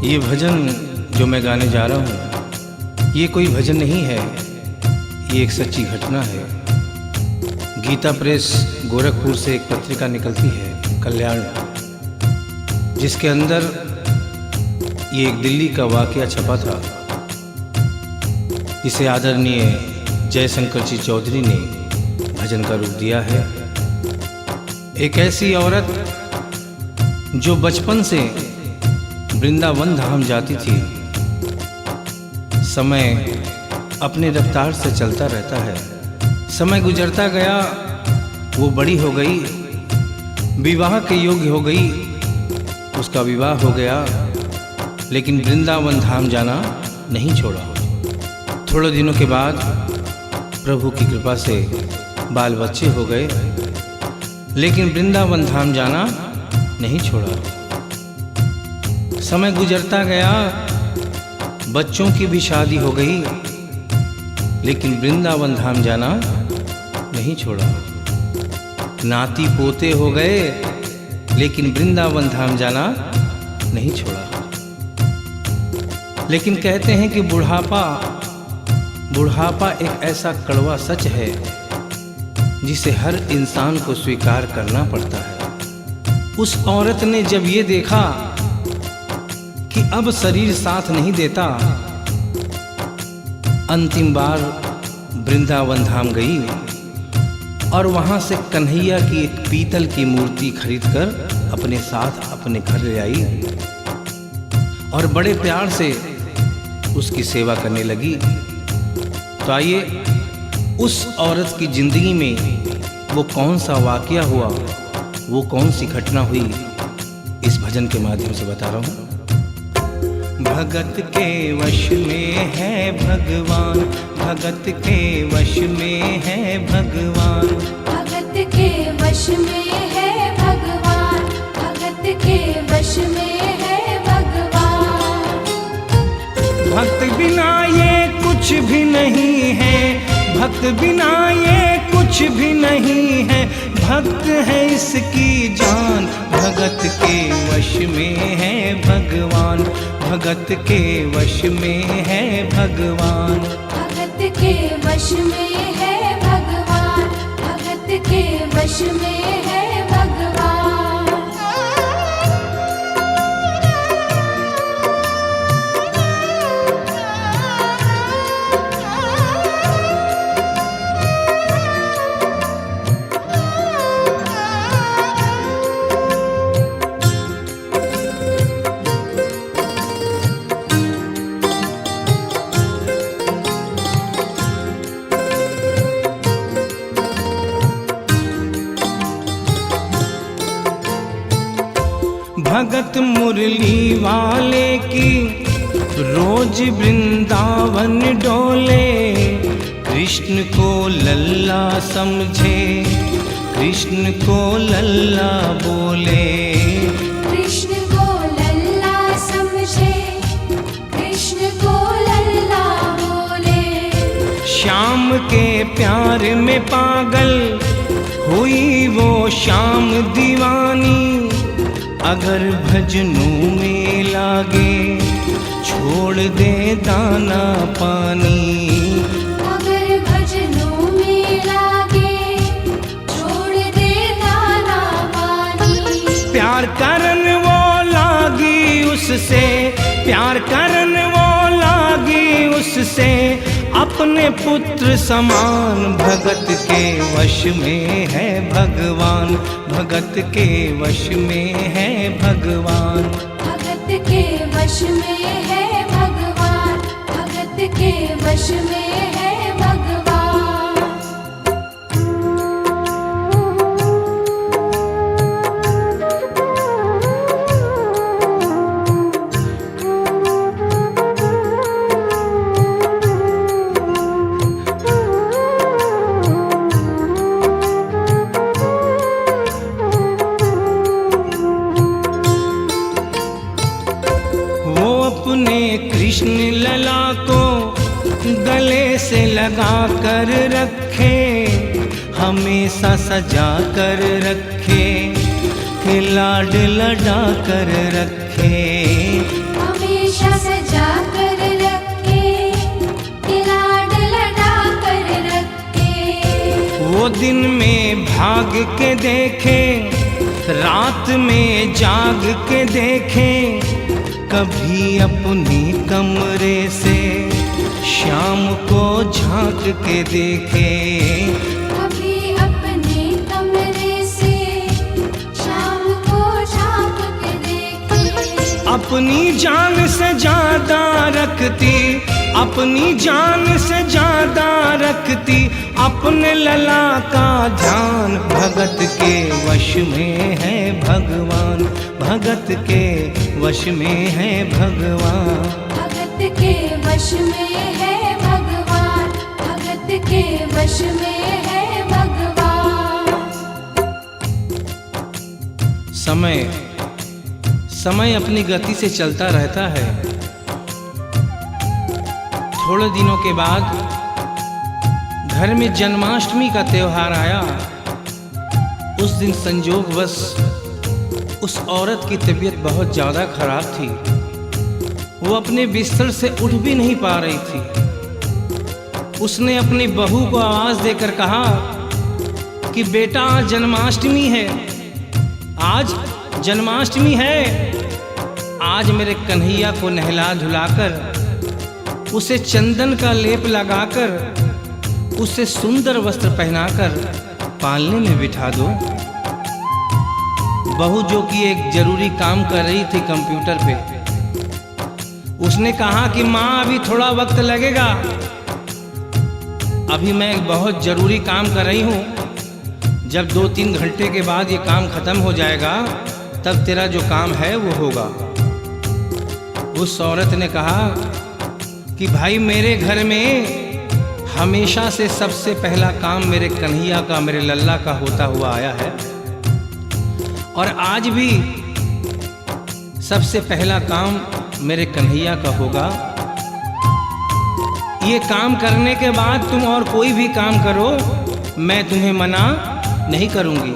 ये भजन जो मैं गाने जा रहा हूँ, ये कोई भजन नहीं है, ये एक सच्ची घटना है। गीता प्रेस गोरखपुर से एक पत्रिका निकलती है कल्याण, जिसके अंदर ये एक दिल्ली का वाकया छपा था। इसे आदरणीय जयशंकर जी चौधरी ने भजन का रूप दिया है। एक ऐसी औरत जो बचपन से वृंदावन धाम जाती थी। समय अपनी रफ्तार से चलता रहता है। समय गुजरता गया, वो बड़ी हो गई, विवाह के योग्य हो गई, उसका विवाह हो गया, लेकिन वृंदावन धाम जाना नहीं छोड़ा। थोड़े दिनों के बाद प्रभु की कृपा से बाल बच्चे हो गए, लेकिन वृंदावन धाम जाना नहीं छोड़ा। समय गुजरता गया, बच्चों की भी शादी हो गई, लेकिन वृंदावन धाम जाना नहीं छोड़ा। नाती पोते हो गए, लेकिन वृंदावन धाम जाना नहीं छोड़ा। लेकिन कहते हैं कि बुढ़ापा एक ऐसा कड़वा सच है जिसे हर इंसान को स्वीकार करना पड़ता है। उस औरत ने जब ये देखा कि अब शरीर साथ नहीं देता, अंतिम बार वृंदावन धाम गई और वहां से कन्हैया की एक पीतल की मूर्ति खरीदकर अपने साथ अपने घर ले आई और बड़े प्यार से उसकी सेवा करने लगी। तो आइए उस औरत की जिंदगी में वो कौन सा वाकया हुआ, वो कौन सी घटना हुई, इस भजन के माध्यम से बता रहा हूँ। भगत के वश में है भगवान, भगत के वश में है भगवान, भगत के वश में है भगवान, भगत के वश में है भगवान। भक्त बिना ये कुछ भी नहीं है, भक्त बिना ये कुछ भी नहीं है, भक्त है इसकी जान। भगत के वश में है भगवान, भगत के वश में है भगवान, भगत के वश में है भगवान, भगत के वश में है भगवान। भगत मुरली वाले की रोज वृंदावन डोले, कृष्ण को लल्ला समझे, कृष्ण को लल्ला बोले, कृष्ण को लल्ला समझे, कृष्ण को लल्ला बोले। श्याम के प्यार में पागल हुई वो श्याम दीवानी, अगर भजनों में लागे छोड़ दे दाना पानी, अगर भजनों में लागे छोड़ दे दाना पानी। प्यार करन वो लागी उससे, प्यार करन वो लागी उससे, अपने पुत्र समान। भगत के वश में है भगवान, भगत के वश में है भगवान, भगत के वश में है भगवान, भगत के वश में है भगवान। अपने कृष्ण लला को गले से लगा कर रखे, हमेशा सजा कर रखे, लाड लड़ा कर रखे, हमें सजा कर रखे, कि लाड लडा कर रखे। वो दिन में भाग के देखे, रात में जाग के देखे, कभी अपने कमरे से शाम को झांक के देखे। कभी अपने कमरे से शाम को झांक के देखे। अपनी जान से ज्यादा रखती, अपनी जान से ज्यादा रखती, अपने लला का ध्यान। भगत के वश में है भगवान, भगत के वश में है भगवान। भगत के वश में है भगवान, भगत के वश में है भगवान। समय अपनी गति से चलता रहता है। थोड़े दिनों के बाद घर में जन्माष्टमी का त्योहार आया। उस दिन संयोगवश उस औरत की तबीयत बहुत ज़्यादा खराब थी। वो अपने बिस्तर से उठ भी नहीं पा रही थी। उसने अपनी बहू को आवाज़ देकर कहा कि बेटा आज जन्माष्टमी है, आज जन्माष्टमी है। आज मेरे कन्हैया को नहला धुलाकर, उसे चंदन का लेप लगाकर, उसे सुंदर वस्त्र पहनाकर पालने में बिठा दो। बहू जो कि एक जरूरी काम कर रही थी कंप्यूटर पे, उसने कहा कि माँ अभी थोड़ा वक्त लगेगा, अभी मैं एक बहुत जरूरी काम कर रही हूँ। जब 2-3 घंटे के बाद ये काम खत्म हो जाएगा तब तेरा जो काम है वो होगा। उस औरत ने कहा कि भाई मेरे घर में हमेशा से सबसे पहला काम मेरे कन्हैया का, मेरे लल्ला का होता हुआ आया है, और आज भी सबसे पहला काम मेरे कन्हैया का होगा। ये काम करने के बाद तुम और कोई भी काम करो, मैं तुम्हें मना नहीं करूंगी।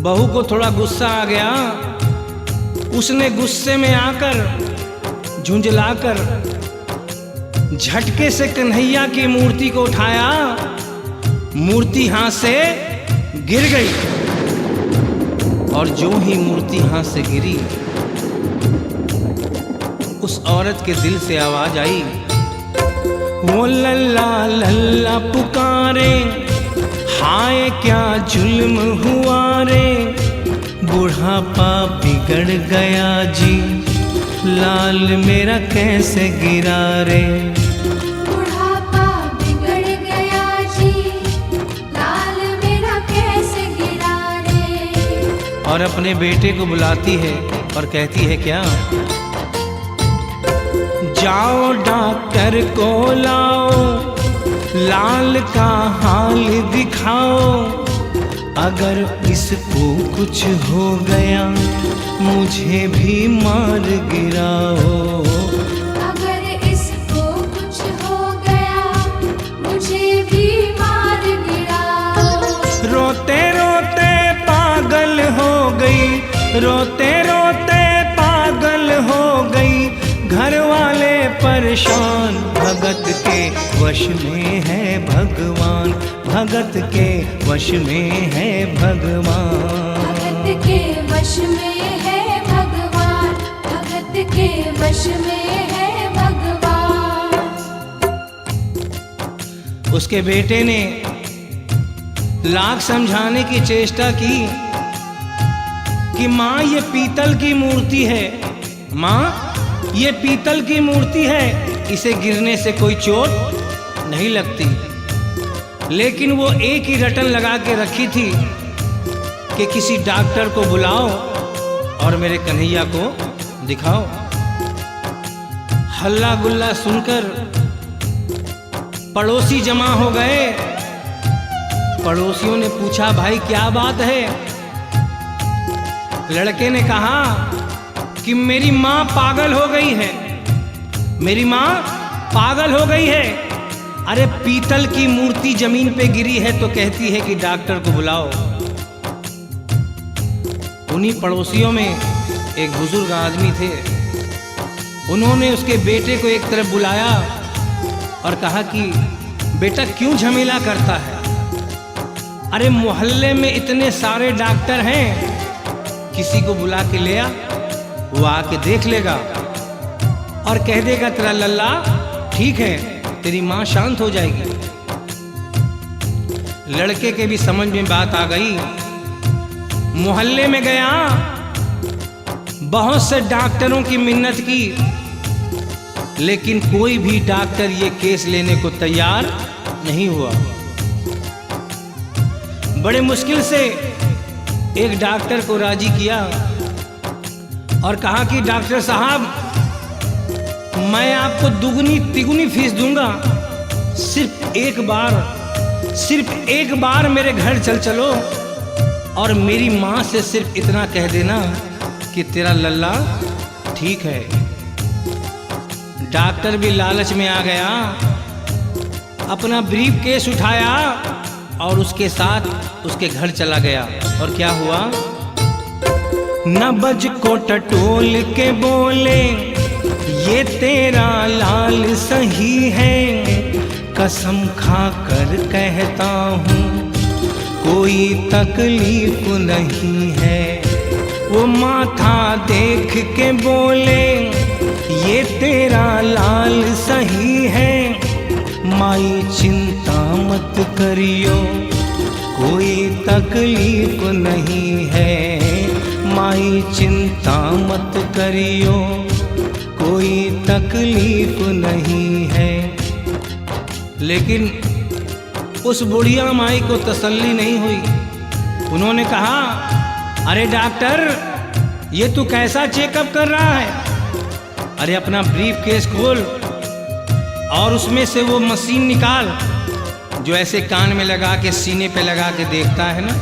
बहू को थोड़ा गुस्सा आ गया। उसने गुस्से में आकर, झुंझलाकर झटके से कन्हैया की मूर्ति को उठाया। मूर्ति हाथ से गिर गई, और जो ही मूर्ति हाथ से गिरी, उस औरत के दिल से आवाज आई, वो लल्ला लल्ला पुकारे, हाय क्या जुल्म हुआ रे। बुढ़ापा बिगड़ गया जी, लाल मेरा कैसे गिरा रे। बुढ़ापा बिगड़ गया जी, लाल मेरा कैसे गिरा रे। और अपने बेटे को बुलाती है और कहती है क्या, जाओ डॉक्टर को लाओ, लाल का हाल दिखाओ। अगर इसको कुछ हो गया मुझे भी मार गिराओ। अगर इसको कुछ हो गया मुझे भी मार गिराओ। रोते रोते पागल हो गई, रोते रोते पागल हो गई, घर वाले परेशान। भगत के वश में है भगवान, भगत के वश में है भगवान। भगत के वश में है भगवान, भगत के वश में है भगवान। उसके बेटे ने लाख समझाने की चेष्टा की कि माँ ये पीतल की मूर्ति है, माँ ये पीतल की मूर्ति है, इसे गिरने से कोई चोट नहीं लगती। लेकिन वो एक ही रटन लगा के रखी थी कि किसी डॉक्टर को बुलाओ और मेरे कन्हैया को दिखाओ। हल्ला गुल्ला सुनकर पड़ोसी जमा हो गए। पड़ोसियों ने पूछा, भाई क्या बात है? लड़के ने कहा कि मेरी माँ पागल हो गई है, मेरी माँ पागल हो गई है। अरे पीतल की मूर्ति जमीन पे गिरी है तो कहती है कि डॉक्टर को बुलाओ। उन्हीं पड़ोसियों में एक बुजुर्ग आदमी थे। उन्होंने उसके बेटे को एक तरफ बुलाया और कहा कि बेटा क्यों झमेला करता है? अरे मोहल्ले में इतने सारे डॉक्टर हैं, किसी को बुला के ले आ, वो आके देख लेगा और कह देगा तेरा लल्ला ठीक है, तेरी माँ शांत हो जाएगी। लड़के के भी समझ में बात आ गई। मोहल्ले में गया, बहुत से डॉक्टरों की मिन्नत की, लेकिन कोई भी डॉक्टर ये केस लेने को तैयार नहीं हुआ। बड़े मुश्किल से एक डॉक्टर को राजी किया और कहा कि डॉक्टर साहब, मैं आपको दुगनी तिगुनी फीस दूंगा, सिर्फ एक बार मेरे घर चलो और मेरी माँ से सिर्फ इतना कह देना कि तेरा लल्ला ठीक है। डॉक्टर भी लालच में आ गया, अपना ब्रीफ केस उठाया और उसके साथ उसके घर चला गया। और क्या हुआ? नबज को टटोल के बोले, ये तेरा लाल सही है, कसम खा कर कहता हूँ कोई तकलीफ नहीं है। वो माथा देख के बोले, ये तेरा लाल सही है, माई चिंता मत करियो कोई तकलीफ नहीं है, माई चिंता मत करियो कोई तकलीफ नहीं है। लेकिन उस बुढ़िया माई को तसल्ली नहीं हुई। उन्होंने कहा, अरे डॉक्टर, ये तू कैसा चेकअप कर रहा है? अरे अपना ब्रीफ केस खोल और उसमें से वो मशीन निकाल जो ऐसे कान में लगा के सीने पे लगा के देखता है ना,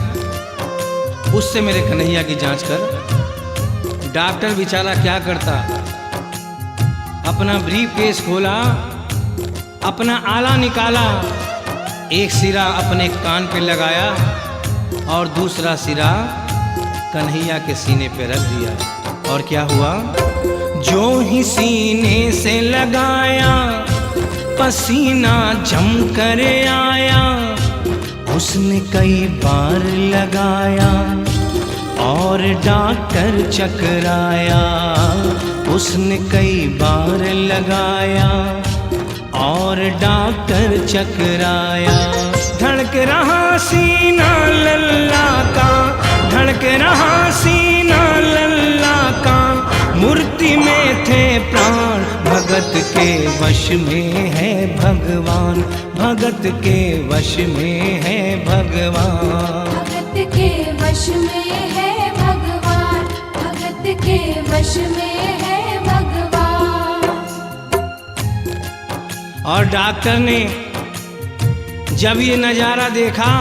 उससे मेरे कन्हैया की जांच कर। डॉक्टर बेचारा क्या करता, अपना ब्रीफ केस खोला, अपना आला निकाला, एक सिरा अपने कान पे लगाया और दूसरा सिरा कन्हैया के सीने पे रख दिया। और क्या हुआ? जो ही सीने से लगाया, पसीना जम कर आया, उसने कई बार लगाया और डॉक्टर चकराया, उसने कई बार लगाया और डॉक्टर चकराया। धड़क रहा सीना लल्ला का, धड़क रहा सीना लल्ला का, मूर्ति में थे प्राण, भगत के वश में है भगवान, भगत के वश में है भगवान, भगत के वश में है भगवान, भगत के वश में है भगवान। और डॉक्टर ने जब ये नजारा देखा,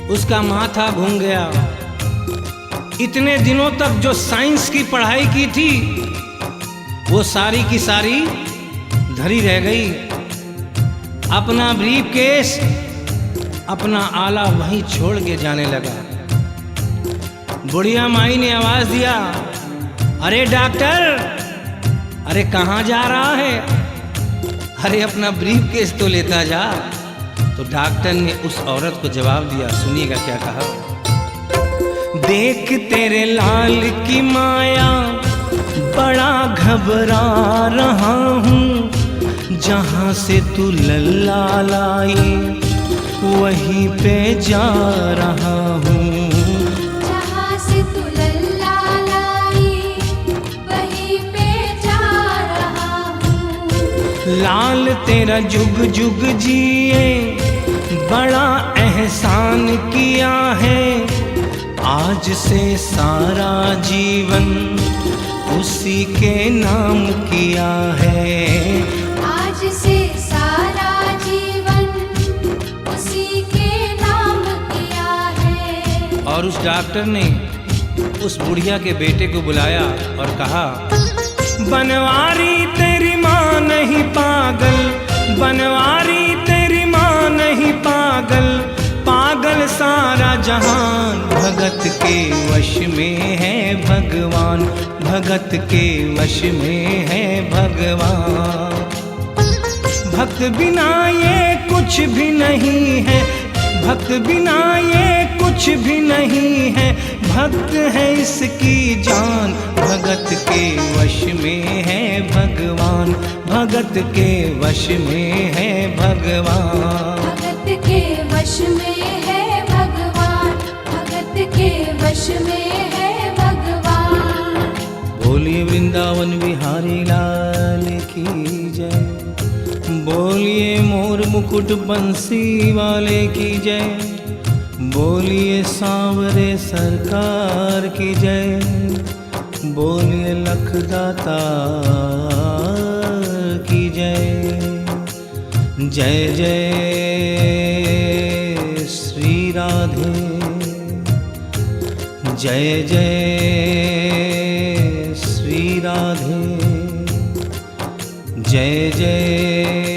उसका माथा घूम गया। इतने दिनों तक जो साइंस की पढ़ाई की थी, वो सारी की सारी धरी रह गई। अपना ब्रीफ केस, अपना आला वहीं छोड़ के जाने लगा। बुढ़िया माई ने आवाज दिया, अरे डॉक्टर, अरे कहाँ जा रहा है? अरे अपना ब्रीफ केस तो लेता जा। तो डॉक्टर ने उस औरत को जवाब दिया, सुनिएगा क्या कहा। देख तेरे लाल की माया, बड़ा घबरा रहा हूँ, जहाँ से तू लल्ला लाई वहीं पे जा रहा हूँ, जहाँ से तू लल्ला लाई वहीं पे जा रहा हूँ। लाल तेरा जुग जुग जिए, बड़ा एहसान किया है, आज से सारा जीवन उसी के नाम किया है, आज से सारा जीवन उसी के नाम किया है। और उस डॉक्टर ने उस बुढ़िया के बेटे को बुलाया और कहा, बनवारी तेरी माँ नहीं पागल, बनवारी तेरी माँ नहीं पागल, पागल सारा जहान, भगत के वश में है भगवान, भगत के वश में है भगवान। भक्त बिना ये कुछ भी नहीं है, भक्त बिना ये कुछ भी नहीं है, भक्त है इसकी जान। भगत के वश में है भगवान, भगत के वश में है भगवान। भगत के वश में है भगवान, भगत के वश में है भगवान। बोलिए वृंदावन बिहारी लाल की जय, बोलिए मोर मुकुट बंसी वाले की जय, बोलिए सांवरे सरकार की जय, बोलिए लखदाता की जय। जय जय श्री राधे, जय जय श्री राधे, जय जय